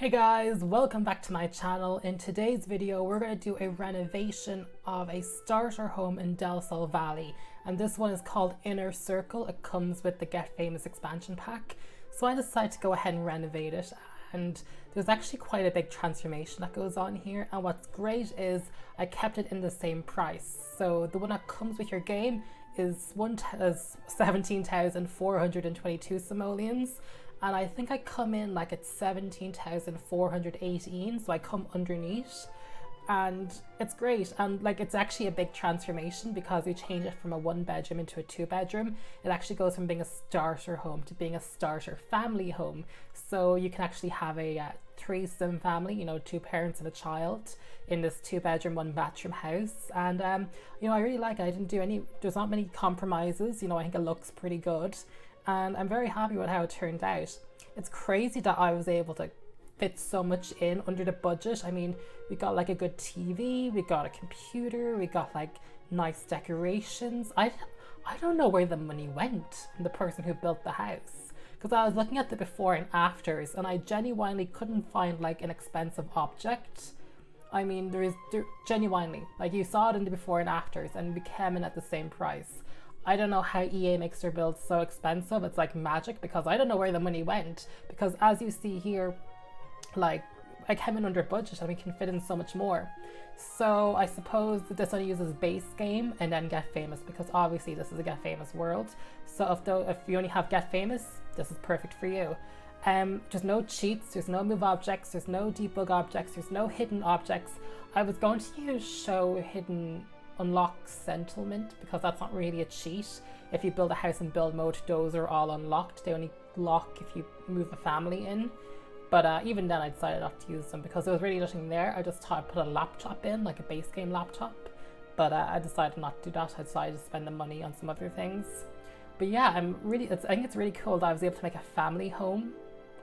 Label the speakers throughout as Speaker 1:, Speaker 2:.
Speaker 1: Hey guys, welcome back to my channel. In today's video, we're going to do a renovation of a starter home in Del Sol Valley. And this one is called Inner Circle. It comes with the Get Famous expansion pack. So I decided to go ahead and renovate it. And there's actually quite a big transformation that goes on here. And what's great is I kept it in the same price. So the one that comes with your game is 17,422 simoleons. And I think I come in like at 17,418, so I come underneath, and it's great. And like, it's actually a big transformation because we change it from a 1-bedroom into a 2-bedroom. It actually goes from being a starter home to being a starter family home. So you can actually have a threesome family, you know, 2 parents and a child in this 2-bedroom, 1-bathroom house. And you know, I really like it. I didn't do there's not many compromises. You know, I think it looks pretty good. And I'm very happy with how it turned out. It's crazy that I was able to fit so much in under the budget. I mean, we got like a good TV, we got a computer, we got like nice decorations. I don't know where the money went from the person who built the house, because I was looking at the before and afters and I genuinely couldn't find like an expensive object. I mean, there genuinely, like, you saw it in the before and afters and we came in at the same price. I don't know how EA makes their builds so expensive. It's like magic, because I don't know where the money went. Because as you see here, like, I came in under budget and we can fit in so much more. So I suppose that this only uses base game and then Get Famous, because obviously this is a Get Famous world. So if you only have Get Famous, this is perfect for you. There's no cheats, there's no move objects, there's no debug objects, there's no hidden objects. I was going to use show hidden unlock settlement, because that's not really a cheat. If you build a house in build mode, those are all unlocked. They only lock if you move a family in. But even then I decided not to use them because there was really nothing there. I just thought I'd put a laptop in, like a base game laptop. But I decided not to do that. I decided to spend the money on some other things. But yeah, I think it's really cool that I was able to make a family home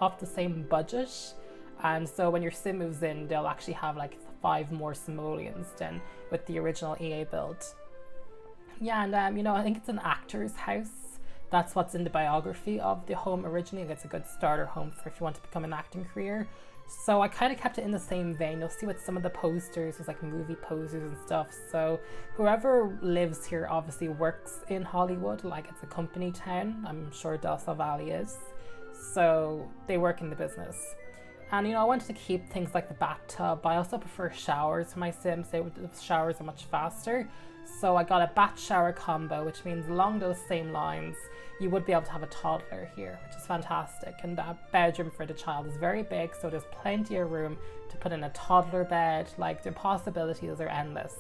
Speaker 1: off the same budget. And so when your sim moves in, they'll actually have like 5 more simoleons than with the original EA build. Yeah, and you know, I think it's an actor's house. That's what's in the biography of the home originally. It's a good starter home for if you want to become an acting career. So I kind of kept it in the same vein. You'll see with some of the posters, there's like movie posters and stuff. So whoever lives here obviously works in Hollywood, like it's a company town. I'm sure Del Sol Valley is. So they work in the business. And you know, I wanted to keep things like the bathtub. I also prefer showers for my sims. The showers are much faster. So I got a bath shower combo, which means along those same lines, you would be able to have a toddler here, which is fantastic. And that bedroom for the child is very big, so there's plenty of room to put in a toddler bed. Like, the possibilities are endless.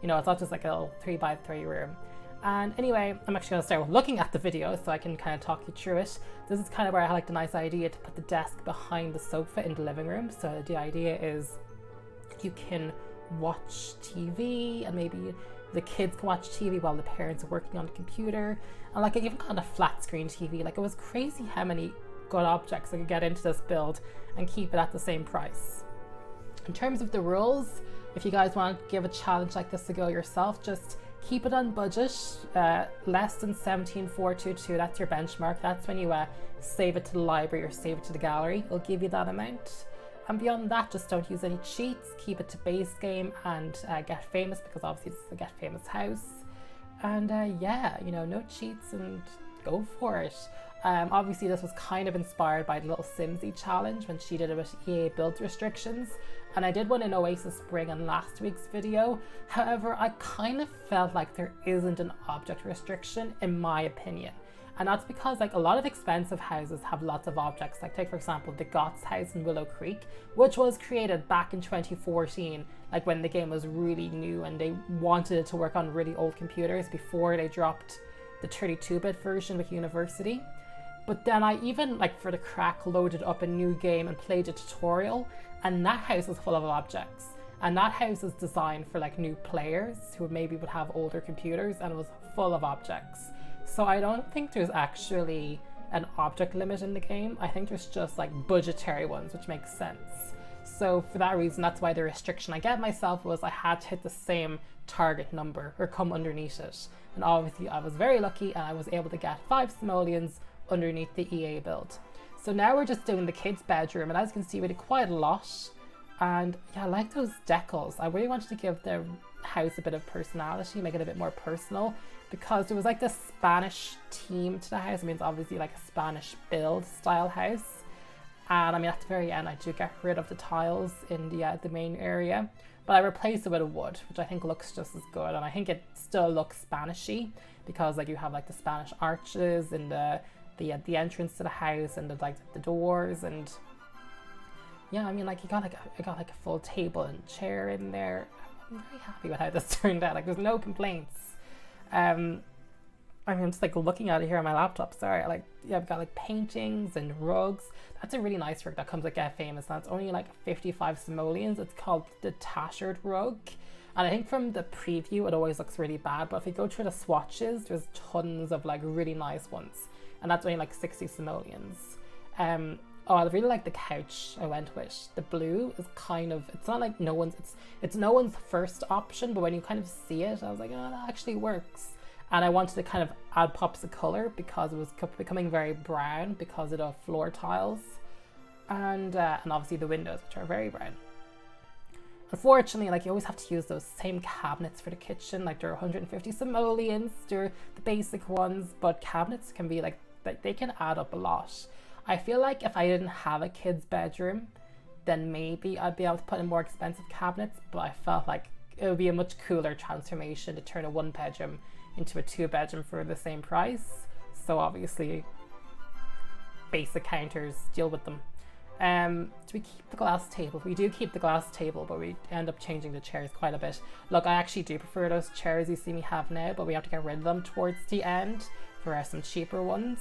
Speaker 1: You know, it's not just like a little 3x3 room. And anyway, I'm actually going to start looking at the video so I can kind of talk you through it. This is kind of where I had like the nice idea to put the desk behind the sofa in the living room. So the idea is you can watch TV, and maybe the kids can watch TV while the parents are working on the computer. And like, I even got a flat screen TV. Like, it was crazy how many good objects I could get into this build and keep it at the same price. In terms of the rules, if you guys want to give a challenge like this to go yourself, just keep it on budget, less than 17,422. That's your benchmark. That's when you save it to the library or save it to the gallery. It'll give you that amount. And beyond that, just don't use any cheats. Keep it to base game and Get Famous, because obviously this is a Get Famous house. And yeah, you know, no cheats and go for it. Obviously this was kind of inspired by the little Simsy challenge when she did it with EA build restrictions, and I did one in Oasis Spring in last week's video. However, I kind of felt like there isn't an object restriction in my opinion, and that's because like a lot of expensive houses have lots of objects. Like, take for example the Gott's house in Willow Creek, which was created back in 2014, like when the game was really new and they wanted it to work on really old computers before they dropped the 32-bit version with University. But then I even, like for the crack, loaded up a new game and played a tutorial, and that house is full of objects. And that house is designed for like new players who maybe would have older computers, and it was full of objects. So I don't think there's actually an object limit in the game. I think there's just like budgetary ones, which makes sense. So for that reason, that's why the restriction I gave myself was I had to hit the same target number or come underneath it. And obviously I was very lucky and I was able to get 5 simoleons underneath the EA build. So now we're just doing the kids' bedroom, and as you can see, we did quite a lot. And yeah, I like those decals. I really wanted to give the house a bit of personality, make it a bit more personal, because there was like this Spanish theme to the house. I mean, it's obviously like a Spanish build style house. And I mean, at the very end, I do get rid of the tiles in the main area, but I replace it with a wood, which I think looks just as good. And I think it still looks Spanishy, because like you have like the Spanish arches and the entrance to the house, and like the doors, and yeah, I mean, like I got like a full table and chair in there. I'm very happy with how this turned out. Like, there's no complaints. I mean, I'm just like looking at it here on my laptop. Sorry, like, yeah, I've got like paintings and rugs. That's a really nice rug that comes at Get Famous. That's only like 55 simoleons. It's called the Tattered Rug. And I think from the preview, it always looks really bad. But if you go through the swatches, there's tons of like really nice ones. And that's only like 60 simoleons. Oh, I really like the couch I went with. The blue is kind of, it's not like it's no one's first option, but when you kind of see it, I was like, oh, that actually works. And I wanted to kind of add pops of color because it was becoming very brown because of the floor tiles, and obviously the windows, which are very brown. Unfortunately, like, you always have to use those same cabinets for the kitchen. Like, they're 150 simoleons, they're the basic ones, but cabinets can be like they can add up a lot. I feel like if I didn't have a kid's bedroom, then maybe I'd be able to put in more expensive cabinets, but I felt like it would be a much cooler transformation to turn a 1-bedroom into a 2-bedroom for the same price. So obviously, basic counters, deal with them. Do we keep the glass table? We do keep the glass table, but we end up changing the chairs quite a bit. Look, I actually do prefer those chairs you see me have now, but we have to get rid of them towards the end for some cheaper ones.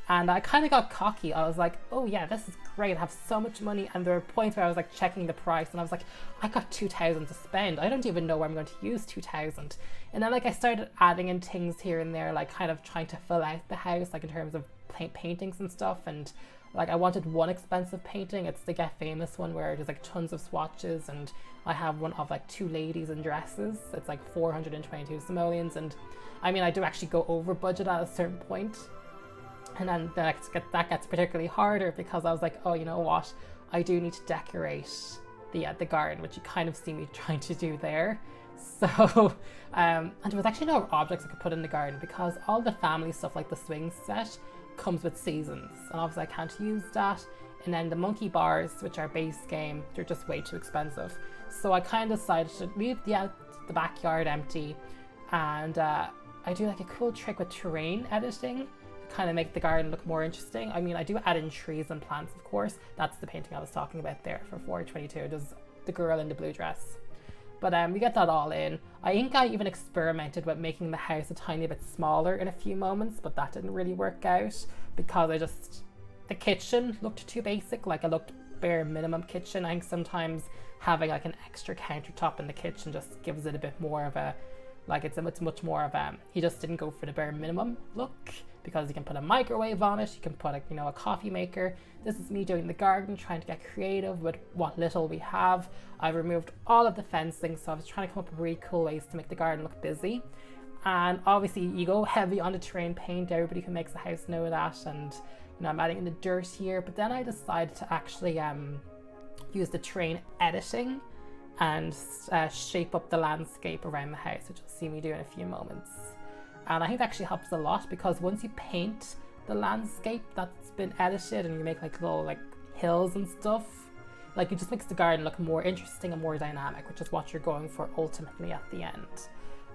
Speaker 1: And I kind of got cocky. I was like, oh yeah, this is great. I have so much money. And there were points where I was like checking the price, and I was like, I got 2,000 to spend. I don't even know where I'm going to use 2,000. And then like I started adding in things here and there, like kind of trying to fill out the house, like in terms of paintings and stuff. And like I wanted one expensive painting. It's the Get Famous one where there's like tons of swatches, and I have one of like 2 ladies in dresses. It's like 422 simoleons. And I mean, I do actually go over budget at a certain point. And then that gets particularly harder because I was like, oh, you know what? I do need to decorate the garden, which you kind of see me trying to do there. So, and there was actually no objects I could put in the garden because all the family stuff, like the swing set, comes with seasons. And obviously I can't use that. And then the monkey bars, which are base game, they're just way too expensive. So I kind of decided to leave the backyard empty. And I do like a cool trick with terrain editing, kind of make the garden look more interesting. I mean, I do add in trees and plants, of course. That's the painting I was talking about there for 422. There's the girl in the blue dress. But we get that all in. I think I even experimented with making the house a tiny bit smaller in a few moments, but that didn't really work out because the kitchen looked too basic. Like, it looked bare minimum kitchen. I think sometimes having like an extra countertop in the kitchen just gives it a bit more of a, like, it's much more of a, he just didn't go for the bare minimum look, because you can put a microwave on it, you can put a coffee maker. This is me doing the garden, trying to get creative with what little we have. I've removed all of the fencing, so I was trying to come up with really cool ways to make the garden look busy. And obviously you go heavy on the terrain paint, everybody who makes the house know that, and I'm adding in the dirt here. But then I decided to actually use the terrain editing and shape up the landscape around the house, which you'll see me do in a few moments. And I think that actually helps a lot because once you paint the landscape that's been edited and you make like little like hills and stuff, like it just makes the garden look more interesting and more dynamic, which is what you're going for ultimately at the end.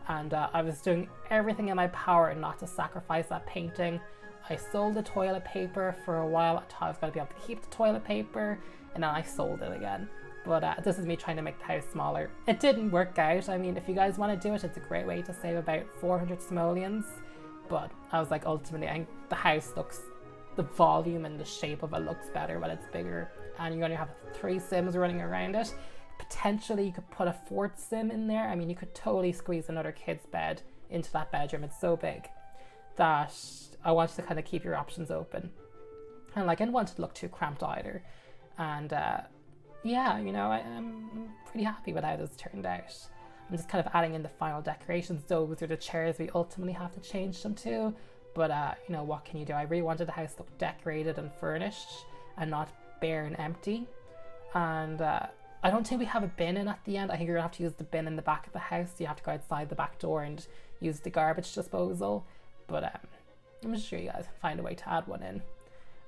Speaker 1: And I was doing everything in my power not to sacrifice that painting. I sold the toilet paper for a while. I thought I was going to be able to keep the toilet paper, and then I sold it again. But this is me trying to make the house smaller. It didn't work out. I mean, if you guys want to do it, it's a great way to save about 400 simoleons. But I was like, ultimately, I think the house looks, the volume and the shape of it looks better when it's bigger. And you only have 3 sims running around it. Potentially, you could put a 4th sim in there. I mean, you could totally squeeze another kid's bed into that bedroom. It's so big that I wanted to kind of keep your options open. And like, I didn't want it to look too cramped either. And yeah, I'm pretty happy with how this turned out. I'm just kind of adding in the final decorations. Those are the chairs we ultimately have to change them to. But, what can you do? I really wanted the house to look decorated and furnished. and not bare and empty. And I don't think we have a bin in at the end. I think you're gonna have to use the bin in the back of the house. You have to go outside the back door and use the garbage disposal. But I'm sure you guys can find a way to add one in.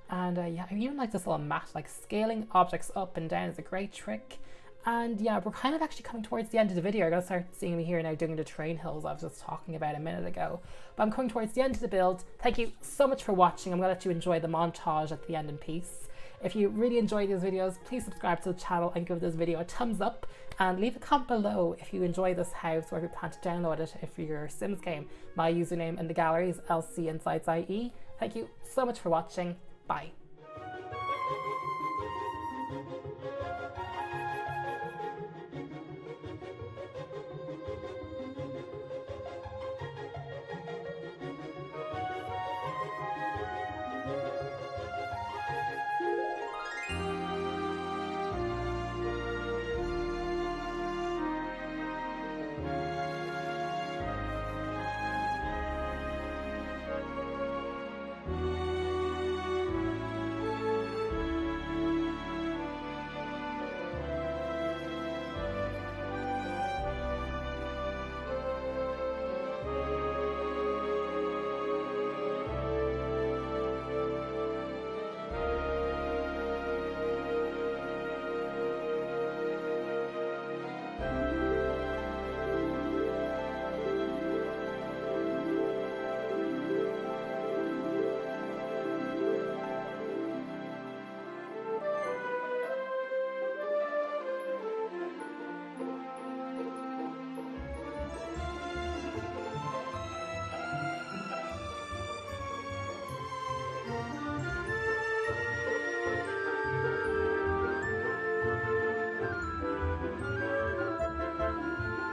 Speaker 1: And yeah, I even like this little mat, like scaling objects up and down is a great trick. And yeah, we're kind of actually coming towards the end of the video. You're gonna start seeing me here now doing the train hills I was just talking about a minute ago. But I'm coming towards the end of the build. Thank you so much for watching. I'm gonna let you enjoy the montage at the end in peace. If you really enjoy these videos, please subscribe to the channel and give this video a thumbs up, and leave a comment below if you enjoy this house or if you plan to download it for your Sims game. My username in the gallery is LC Insights IE. Thank you so much for watching. Bye.